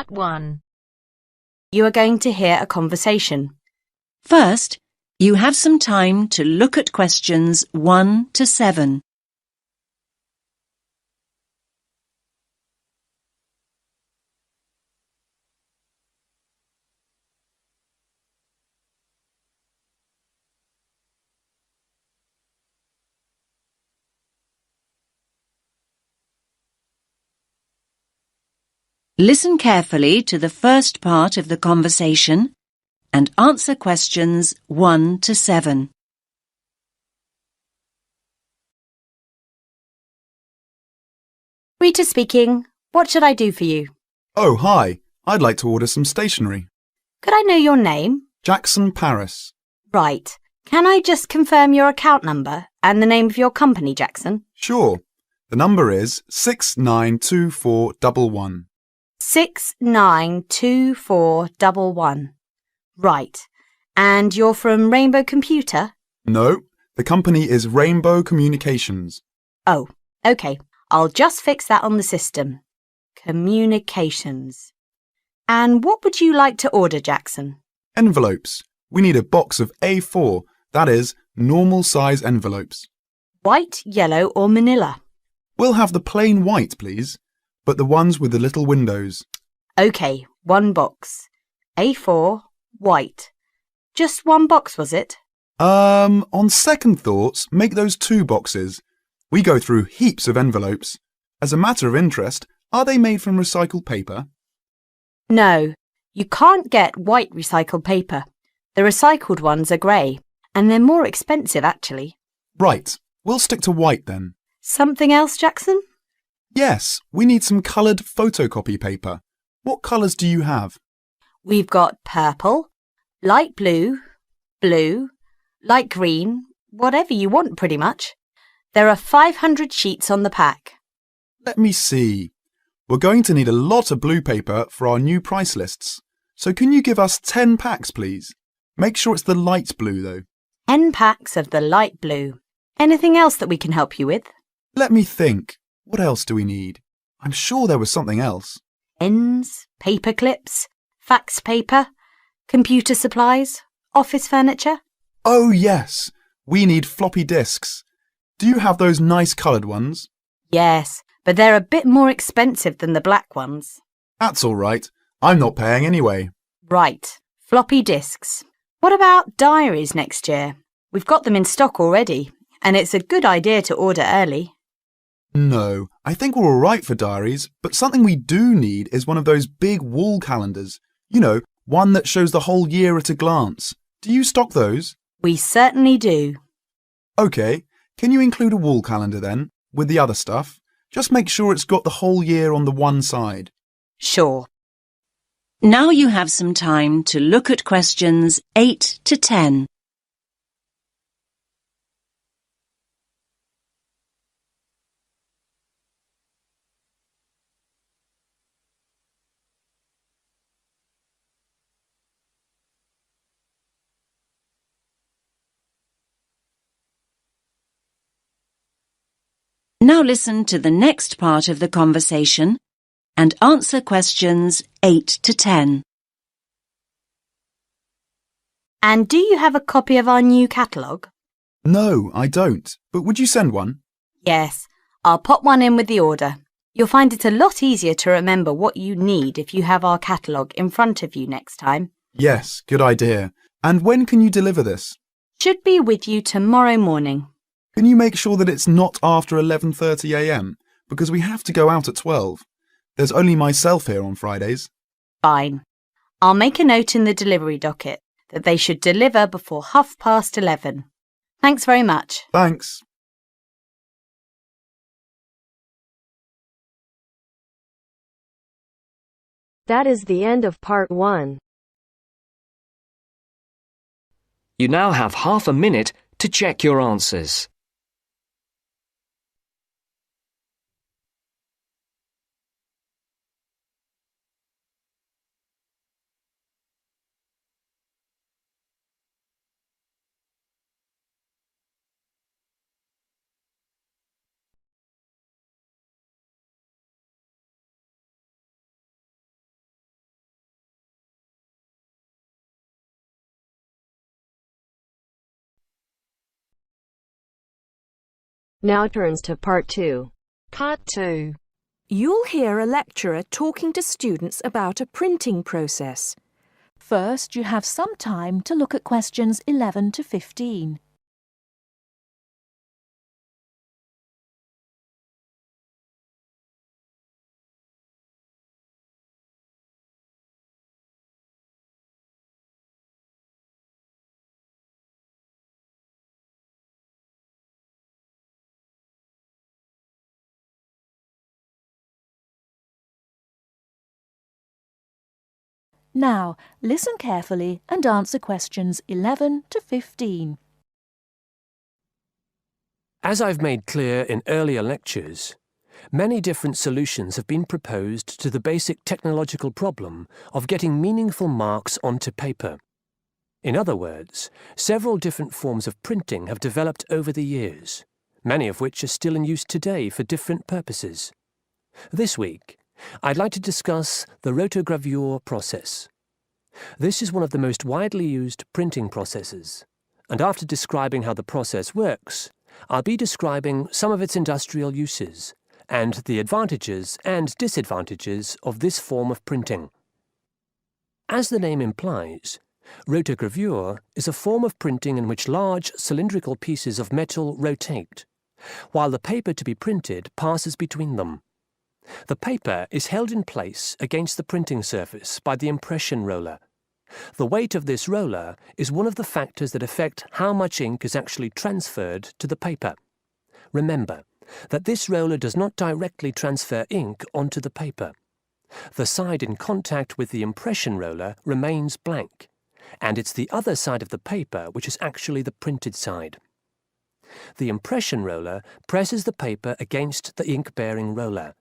Part 1. You are going to hear a conversation. First, you have some time to look at questions 1 to 7. Listen carefully to the first part of the conversation and answer questions 1 to 7. Rita speaking. What should I do for you? Oh, hi. I'd like to order some stationery. Could I know your name? Jackson Paris. Right. Can I just confirm your account number and the name of your company, Jackson? Sure. The number is 692411. 692411. Right. And you're from Rainbow Computer? No, the company is Rainbow Communications. Oh, OK. I'll just fix that on the system. Communications. And what would you like to order, Jackson? Envelopes. We need a box of A4, that is, normal size envelopes. White, yellow or manila? We'll have the plain white, please, but the ones with the little windows. OK, one box. A4, white. Just one box, was it? On second thoughts, make those 2 boxes. We go through heaps of envelopes. As a matter of interest, are they made from recycled paper? No, you can't get white recycled paper. The recycled ones are grey, and they're more expensive, actually. Right, we'll stick to white then. Something else, Jackson? Yes, we need some coloured photocopy paper. What colours do you have? We've got purple, light blue, blue, light green, whatever you want pretty much. There are 500 sheets on the pack. Let me see. We're going to need a lot of blue paper for our new price lists. So can you give us 10 packs, please? Make sure it's the light blue, though. 10 packs of the light blue. Anything else that we can help you with? Let me think. What else do we need? I'm sure there was something else. Pens, paper clips, fax paper, computer supplies, office furniture. Oh, yes. We need floppy disks. Do you have those nice coloured ones? Yes, but they're a bit more expensive than the black ones. That's all right. I'm not paying anyway. Right, floppy disks. What about diaries next year? We've got them in stock already, and it's a good idea to order early. No, I think we're all right for diaries, but something we do need is one of those big wall calendars. You know, one that shows the whole year at a glance. Do you stock those? We certainly do. OK, can you include a wall calendar then, with the other stuff? Just make sure it's got the whole year on the one side. Sure. Now you have some time to look at questions 8 to 10. Now listen to the next part of the conversation and answer questions 8 to 10. And do you have a copy of our new catalogue? No, I don't. But would you send one? Yes, I'll pop one in with the order. You'll find it a lot easier to remember what you need if you have our catalogue in front of you next time. Yes, good idea. And when can you deliver this? Should be with you tomorrow morning. Can you make sure that it's not after 11:30 a.m? Because we have to go out at 12. There's only myself here on Fridays. Fine. I'll make a note in the delivery docket that they should deliver before 11:30. Thanks very much. Thanks. That is the end of Part 1. You now have half a minute to check your answers. Now turns to Part 2. Part 2. You'll hear a lecturer talking to students about a printing process. First, you have some time to look at questions 11 to 15. Now, listen carefully and answer questions 11 to 15. As I've made clear in earlier lectures, many different solutions have been proposed to the basic technological problem of getting meaningful marks onto paper. In other words, several different forms of printing have developed over the years, many of which are still in use today for different purposes. This week, I'd like to discuss the rotogravure process. This is one of the most widely used printing processes, and after describing how the process works, I'll be describing some of its industrial uses and the advantages and disadvantages of this form of printing. As the name implies, rotogravure is a form of printing in which large cylindrical pieces of metal rotate, while the paper to be printed passes between them. The paper is held in place against the printing surface by the impression roller. The weight of this roller is one of the factors that affect how much ink is actually transferred to the paper. Remember that this roller does not directly transfer ink onto the paper. The side in contact with the impression roller remains blank, and it's the other side of the paper which is actually the printed side. The impression roller presses the paper against the ink-bearing roller,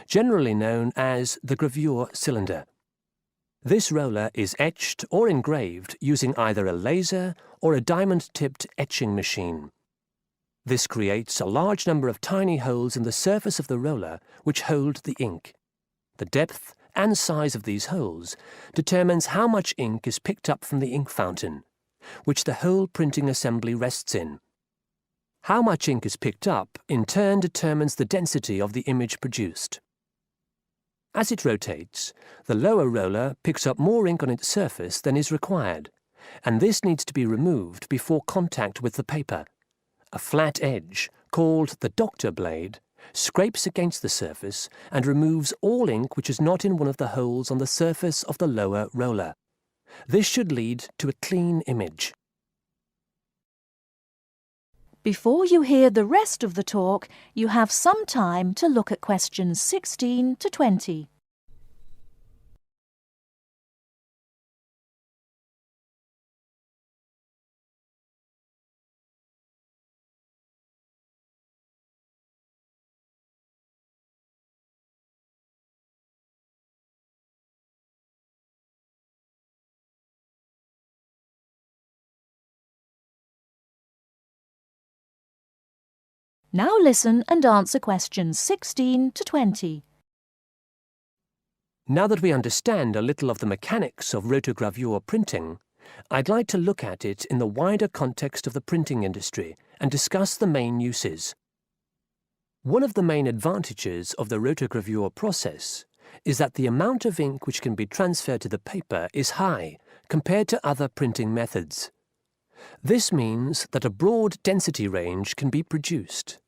generally known as the gravure cylinder. This roller is etched or engraved using either a laser or a diamond-tipped etching machine. This creates a large number of tiny holes in the surface of the roller which hold the ink. The depth and size of these holes determines how much ink is picked up from the ink fountain, which the whole printing assembly rests in. How much ink is picked up, in turn, determines the density of the image produced. As it rotates, the lower roller picks up more ink on its surface than is required, and this needs to be removed before contact with the paper. A flat edge, called the doctor blade, scrapes against the surface and removes all ink which is not in one of the holes on the surface of the lower roller. This should lead to a clean image. Before you hear the rest of the talk, you have some time to look at questions 16 to 20. Now listen and answer questions 16 to 20. Now that we understand a little of the mechanics of rotogravure printing, I'd like to look at it in the wider context of the printing industry and discuss the main uses. One of the main advantages of the rotogravure process is that the amount of ink which can be transferred to the paper is high compared to other printing methods. This means that a broad density range can be produced.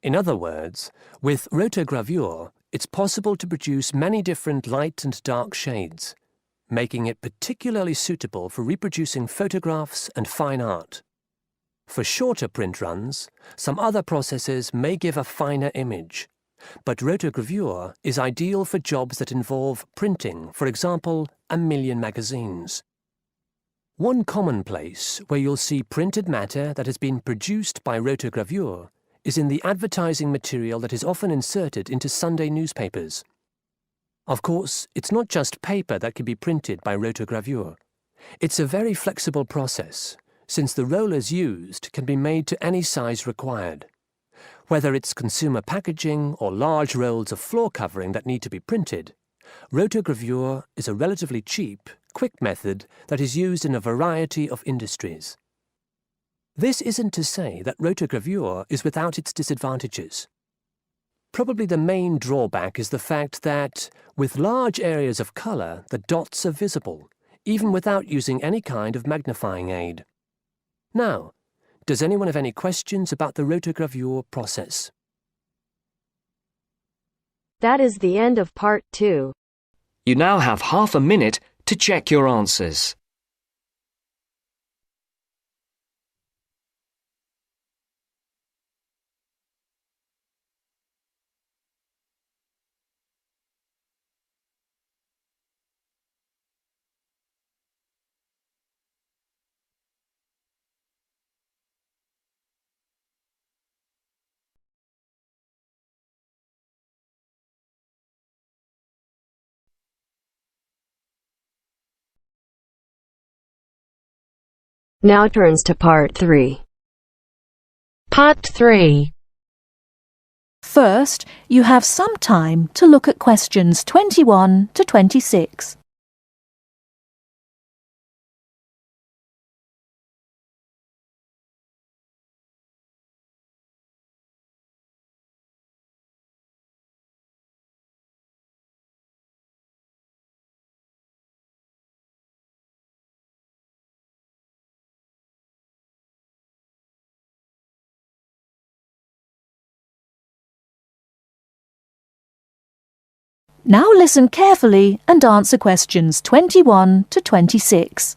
In other words, with rotogravure, it's possible to produce many different light and dark shades, making it particularly suitable for reproducing photographs and fine art. For shorter print runs, some other processes may give a finer image, but rotogravure is ideal for jobs that involve printing, for example, 1 million magazines. One common place where you'll see printed matter that has been produced by rotogravure is in the advertising material that is often inserted into Sunday newspapers. Of course, it's not just paper that can be printed by rotogravure. It's a very flexible process, since the rollers used can be made to any size required. Whether it's consumer packaging or large rolls of floor covering that need to be printed, rotogravure is a relatively cheap, quick method that is used in a variety of industries. This isn't to say that rotogravure is without its disadvantages. Probably the main drawback is the fact that, with large areas of colour, the dots are visible, even without using any kind of magnifying aid. Now, does anyone have any questions about the rotogravure process? That is the end of part 2. You now have half a minute to check your answers. Now turns to part 3. Part 3. First, you have some time to look at questions 21 to 26. Now listen carefully and answer questions 21 to 26.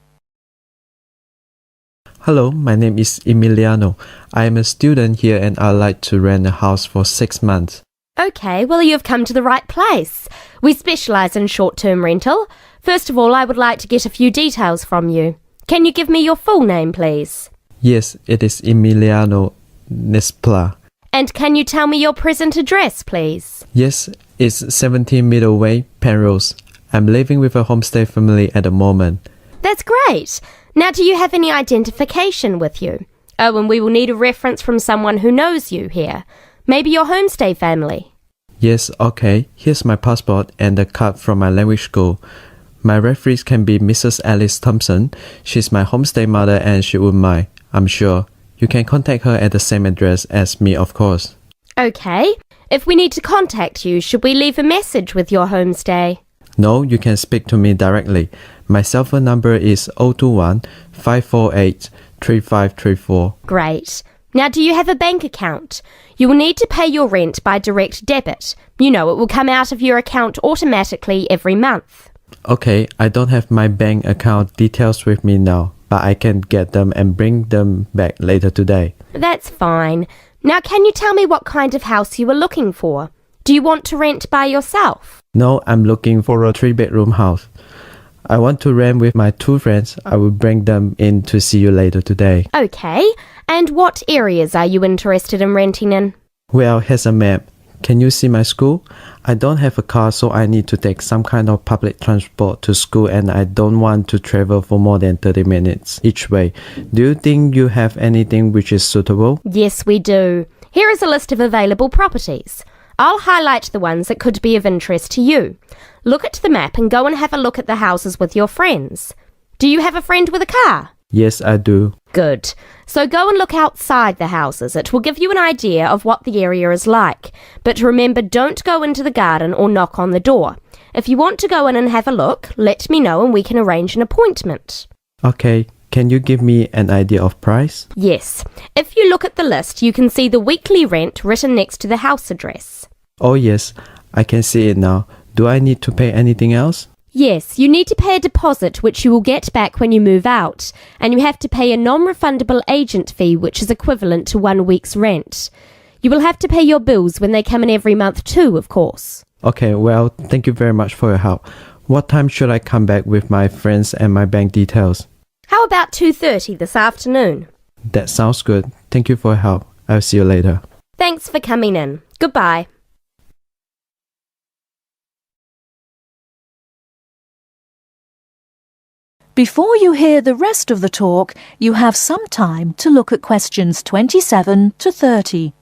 Hello, my name is Emiliano. I am a student here and I'd like to rent a house for 6 months. OK, well, you've come to the right place. We specialise in short-term rental. First of all, I would like to get a few details from you. Can you give me your full name, please? Yes, it is Emiliano Nespla. And can you tell me your present address, please? Yes, it's 17 Middleway, Penrose. I'm living with a homestay family at the moment. That's great. Now, do you have any identification with you? Oh, and we will need a reference from someone who knows you here. Maybe your homestay family. Yes, okay. Here's my passport and the card from my language school. My referees can be Mrs. Alice Thompson. She's my homestay mother and she wouldn't mind, I'm sure. You can contact her at the same address as me, of course. OK. If we need to contact you, should we leave a message with your homestay? No, you can speak to me directly. My cell phone number is 021 548 3534. Great. Now, do you have a bank account? You will need to pay your rent by direct debit. You know, it will come out of your account automatically every month. Okay, I don't have my bank account details with me now, but I can get them and bring them back later today. That's fine. Now, can you tell me what kind of house you are looking for? Do you want to rent by yourself? No, I'm looking for a 3-bedroom house. I want to rent with my 2 friends. I will bring them in to see you later today. OK. And what areas are you interested in renting in? Well, here's a map. Can you see my school? I don't have a car, so I need to take some kind of public transport to school and I don't want to travel for more than 30 minutes each way. Do you think you have anything which is suitable? Yes, we do. Here is a list of available properties. I'll highlight the ones that could be of interest to you. Look at the map and go and have a look at the houses with your friends. Do you have a friend with a car? Yes, I do. Good. So go and look outside the houses. It will give you an idea of what the area is like. But remember, don't go into the garden or knock on the door. If you want to go in and have a look, let me know and we can arrange an appointment. Okay, can you give me an idea of price? Yes. If you look at the list, you can see the weekly rent written next to the house address. Oh yes, I can see it now. Do I need to pay anything else? Yes, you need to pay a deposit which you will get back when you move out, and you have to pay a non-refundable agent fee which is equivalent to 1 week's rent. You will have to pay your bills when they come in every month too, of course. Okay, well, thank you very much for your help. What time should I come back with my friends and my bank details? How about 2:30 this afternoon? That sounds good. Thank you for your help. I'll see you later. Thanks for coming in. Goodbye. Before you hear the rest of the talk, you have some time to look at questions 27 to 30.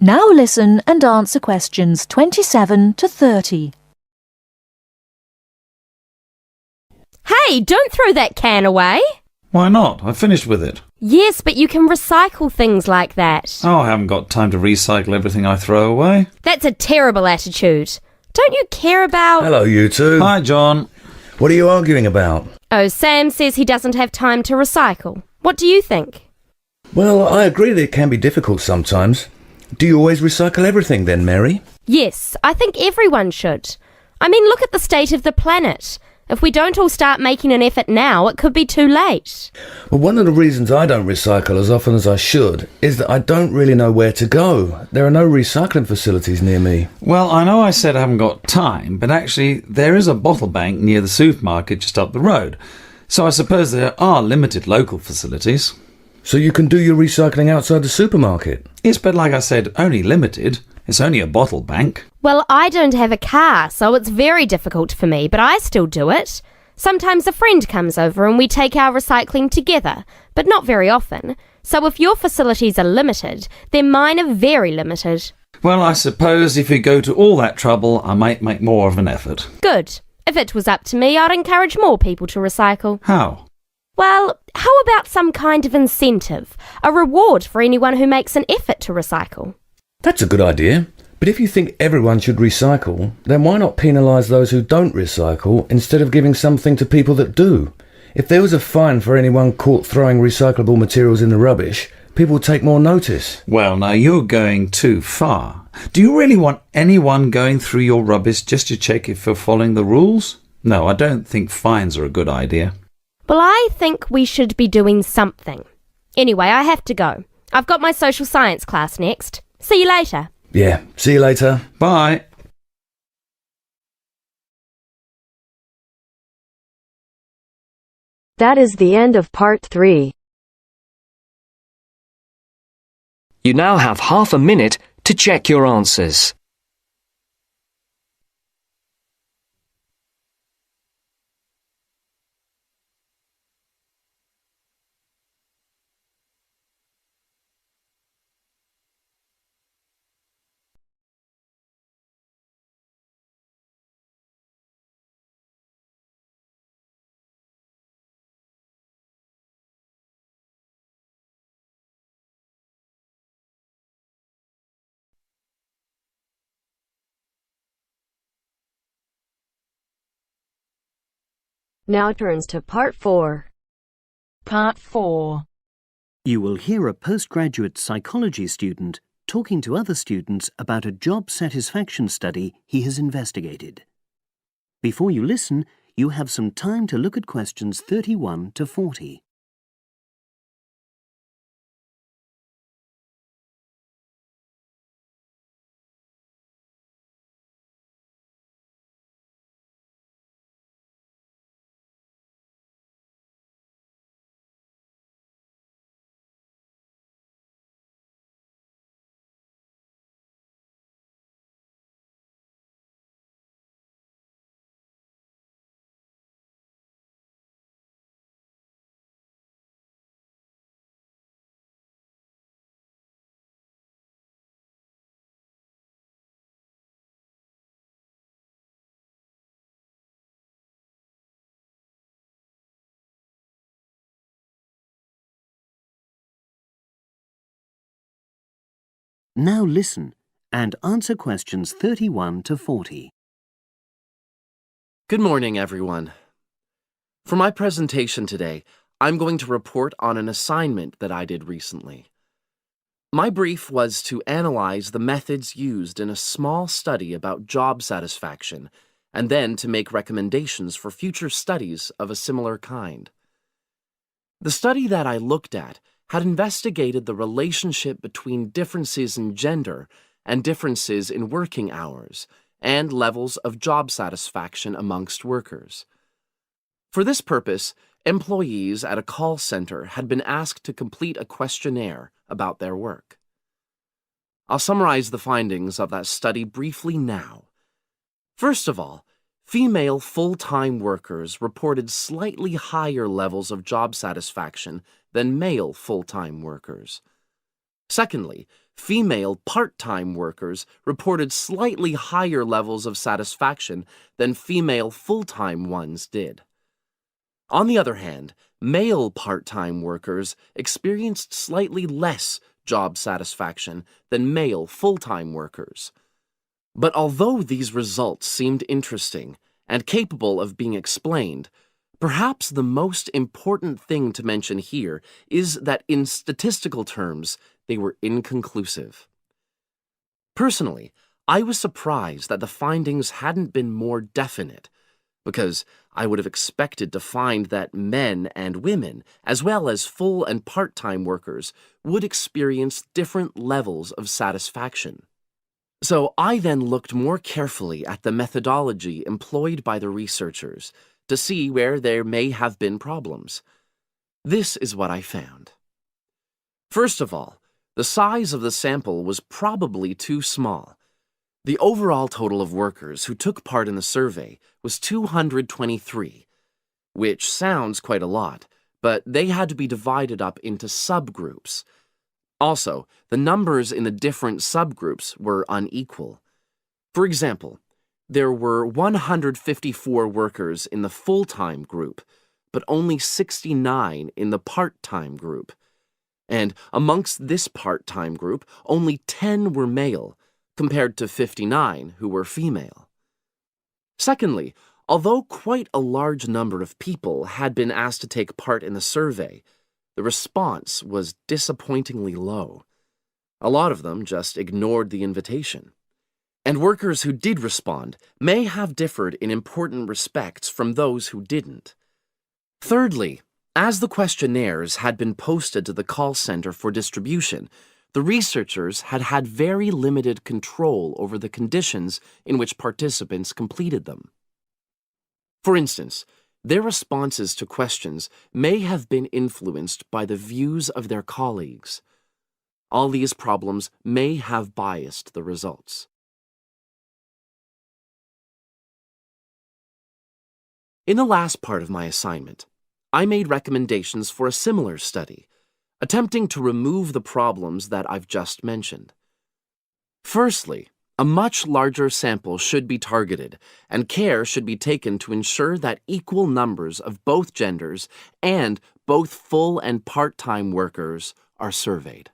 Now listen and answer questions 27 to 30. Hey, don't throw that can away. Why not? I finished with it. Yes, but you can recycle things like that. Oh, I haven't got time to recycle everything I throw away. That's a terrible attitude. Don't you care about... Hello, you two. Hi, John. What are you arguing about? Oh, Sam says he doesn't have time to recycle. What do you think? Well, I agree that it can be difficult sometimes. Do you always recycle everything then, Mary? Yes, I think everyone should. I mean, look at the state of the planet. If we don't all start making an effort now, it could be too late. Well, one of the reasons I don't recycle as often as I should is that I don't really know where to go. There are no recycling facilities near me. Well, I know I said I haven't got time, but actually there is a bottle bank near the supermarket just up the road. So I suppose there are limited local facilities. So you can do your recycling outside the supermarket? Yes, but like I said, only limited. It's only a bottle bank. Well, I don't have a car, so it's very difficult for me, but I still do it. Sometimes a friend comes over and we take our recycling together, but not very often. So if your facilities are limited, then mine are very limited. Well, I suppose if you go to all that trouble, I might make more of an effort. Good. If it was up to me, I'd encourage more people to recycle. How? Well, how about some kind of incentive? A reward for anyone who makes an effort to recycle? That's a good idea. But if you think everyone should recycle, then why not penalise those who don't recycle instead of giving something to people that do? If there was a fine for anyone caught throwing recyclable materials in the rubbish, people would take more notice. Well, now you're going too far. Do you really want anyone going through your rubbish just to check if you're following the rules? No, I don't think fines are a good idea. Well, I think we should be doing something. Anyway, I have to go. I've got my social science class next. See you later. Yeah, see you later. Bye. That is the end of part 3. You now have half a minute to check your answers. Now turns to part 4. Part 4. You will hear a postgraduate psychology student talking to other students about a job satisfaction study he has investigated. Before you listen, you have some time to look at questions 31 to 40. Now listen and answer questions 31 to 40. Good morning, everyone. For my presentation today, I'm going to report on an assignment that I did recently. My brief was to analyze the methods used in a small study about job satisfaction and then to make recommendations for future studies of a similar kind. The study that I looked at had investigated the relationship between differences in gender and differences in working hours and levels of job satisfaction amongst workers. For this purpose, employees at a call center had been asked to complete a questionnaire about their work. I'll summarize the findings of that study briefly now. First of all, female full-time workers reported slightly higher levels of job satisfaction than male full-time workers. Secondly, female part-time workers reported slightly higher levels of satisfaction than female full-time ones did. On the other hand, male part-time workers experienced slightly less job satisfaction than male full-time workers. But although these results seemed interesting and capable of being explained, perhaps the most important thing to mention here is that in statistical terms, they were inconclusive. Personally, I was surprised that the findings hadn't been more definite, because I would have expected to find that men and women, as well as full and part-time workers, would experience different levels of satisfaction. So I then looked more carefully at the methodology employed by the researchers to see where there may have been problems. This is what I found. First of all, the size of the sample was probably too small. The overall total of workers who took part in the survey was 223, which sounds quite a lot, but they had to be divided up into subgroups. Also, the numbers in the different subgroups were unequal. For example, there were 154 workers in the full-time group, but only 69 in the part-time group. And amongst this part-time group, only 10 were male, compared to 59 who were female. Secondly, although quite a large number of people had been asked to take part in the survey, the response was disappointingly low. A lot of them just ignored the invitation. And workers who did respond may have differed in important respects from those who didn't. Thirdly, as the questionnaires had been posted to the call center for distribution, the researchers had had very limited control over the conditions in which participants completed them. For instance, their responses to questions may have been influenced by the views of their colleagues. All these problems may have biased the results. In the last part of my assignment, I made recommendations for a similar study, attempting to remove the problems that I've just mentioned. Firstly, a much larger sample should be targeted, and care should be taken to ensure that equal numbers of both genders and both full and part-time workers are surveyed.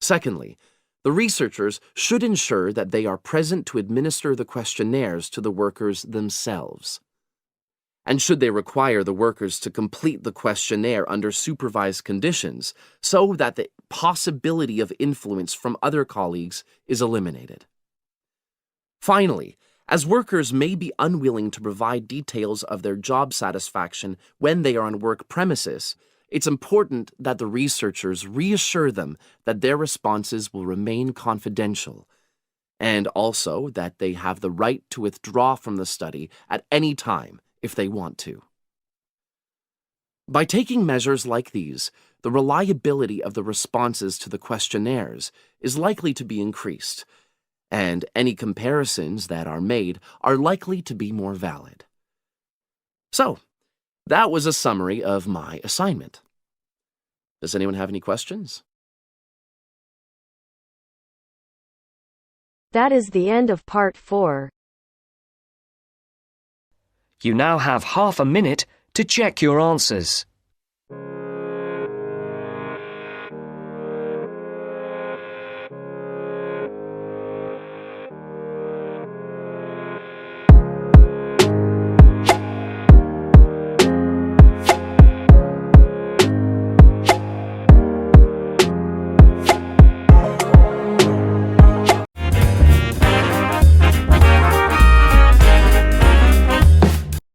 Secondly, the researchers should ensure that they are present to administer the questionnaires to the workers themselves. And should they require the workers to complete the questionnaire under supervised conditions so that the possibility of influence from other colleagues is eliminated. Finally, as workers may be unwilling to provide details of their job satisfaction when they are on work premises, it's important that the researchers reassure them that their responses will remain confidential, and also that they have the right to withdraw from the study at any time if they want to. By taking measures like these, the reliability of the responses to the questionnaires is likely to be increased, and any comparisons that are made are likely to be more valid. So, that was a summary of my assignment. Does anyone have any questions? That is the end of part 4. You now have half a minute to check your answers.